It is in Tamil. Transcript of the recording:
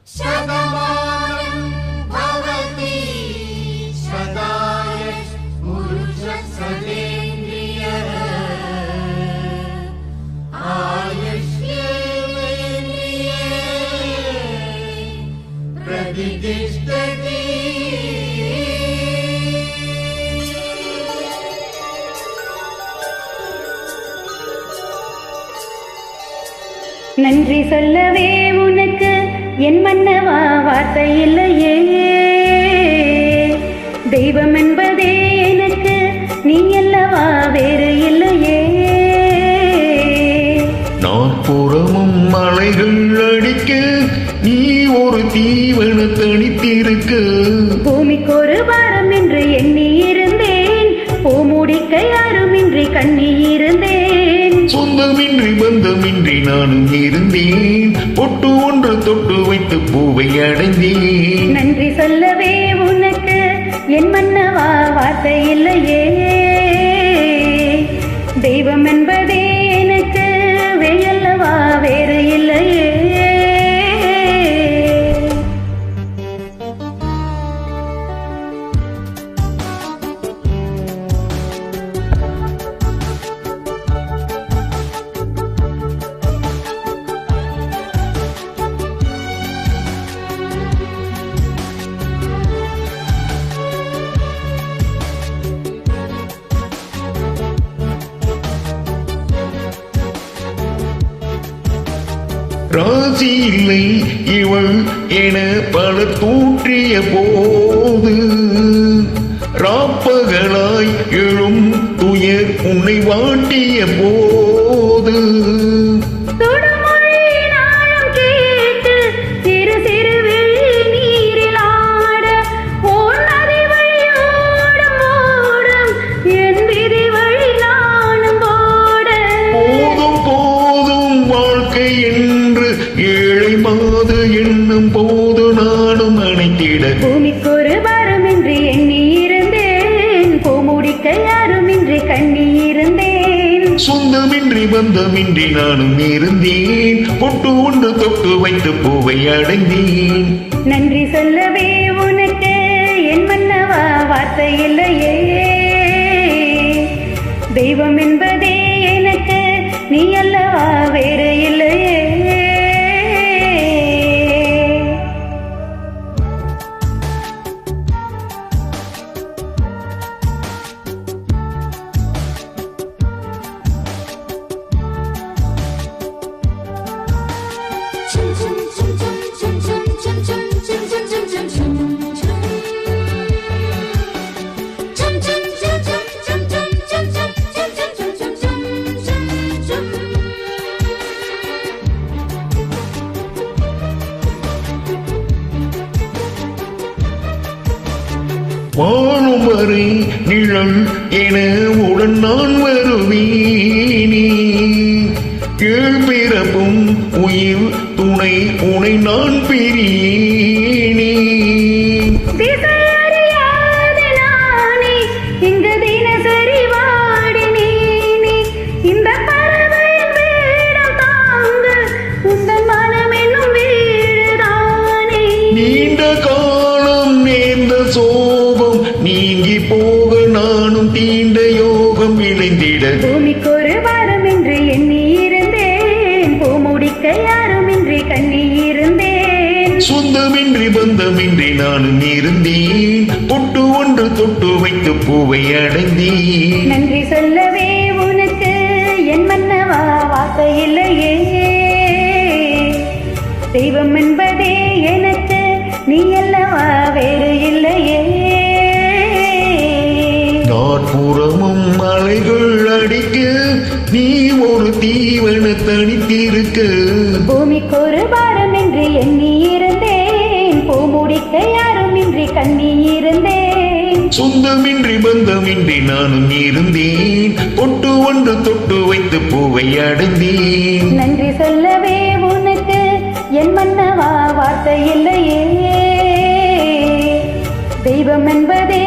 शतमानं भवति शताय पुरुषसतेन्द्रियः आयुष्येवेन्द्रिये प्रतिष्ठति। நன்றி சொல்லவே உனக்கு என் மன்னவா வார்த்தை இல்லையே. தெய்வம் என்பதே எனக்கு நீ அல்லவா வேறு இல்லையே. நாற்புறமும் மலைகள் அடிக்க நீ ஒரு தீவன தனித்திருக்க. பூமிக்கு ஒரு வாரம் என்று எண்ணி இருந்தேன், பூமுடிக்க யாருமின்றி கண்ணி இருந்தேன். சொந்தமின்றி பந்தமின்றி நானும் இருந்தேன், பொட்டு ஒன்று தொட்டு வைத்து பூவை அடைந்தேன். நன்றி சொல்லவே உனக்கு என் மன்னவா வார்த்தை இல்லையே. தெய்வம் என்பதே எனக்கு வேயல்லவா வேறு இல்லையே. ராசி இல்லை இவள் என பல தூற்றிய போது, ராப்பகலாய் எழும் துயர் உன்னை வாட்டிய போது, ஏழை மாது எண்ணும் போது நானும் அணைத்திட. பூமிக்கு ஒரு வாரமின்றி எண்ணி இருந்தேன், பூமுடிக்க யாருமின்றி கண்ணி இருந்தேன். சொந்தமின்றி பந்தமின்றி நானும் இருந்தேன், பொட்டு ஒன்று தொட்டு வைத்து பூவை அடைந்தேன். நன்றி சொல்லவே உனக்கு என் மன்னவா வார்த்தை இல்லையே. தெய்வம் என்பதே எனக்கு நீ அல்லவா வேறு இல்லையே. வாழும் வரை நிழல் என உடன் நான் வருவேனே. ஏழ் பிறப்பும் உயிர் துணை உனை நான் பிரியேனே. நீண்ட காலம் நேர்ந்த சோகம் நீங்கி போக நானும் தீண்ட யோகம் விளைந்திட. பூமிக்கு ஒரு வாரம் என்று எண்ணி இருந்தேன், பூமுடிக்க யாருமின்றி கண்ணி இருந்தேன். சொந்தமின்றி பந்தமின்றி நானும் இருந்தேன், பொட்டு ஒன்று தொட்டு வைத்து பூவை அடைந்தேன். நன்றி சொல்லவே உனக்கு என் மன்னவா வார்த்தை இல்லையே. தெய்வம் என்பதே எனக்கு நீ அல்லவா வேறு இல்லையே. நாற்புறமும் மலைகள் அடிக்க நீ ஒரு தீவன தனித்திருக்க. பூமிக்கு ஒரு வாரம் என்று எண்ணி இருந்தேன், பூமுடிக்க யாருமின்றி கண்ணி இருந்தேன். சொந்தமின்றி பந்தமின்றி நானும் இருந்தேன், பொட்டு ஒன்று தொட்டு வைத்து பூவை அடைந்தேன். நன்றி சொல்லவே உனக்கு என் மன்னவா வார்த்தை இல்லையே. தெய்வம் என்பதே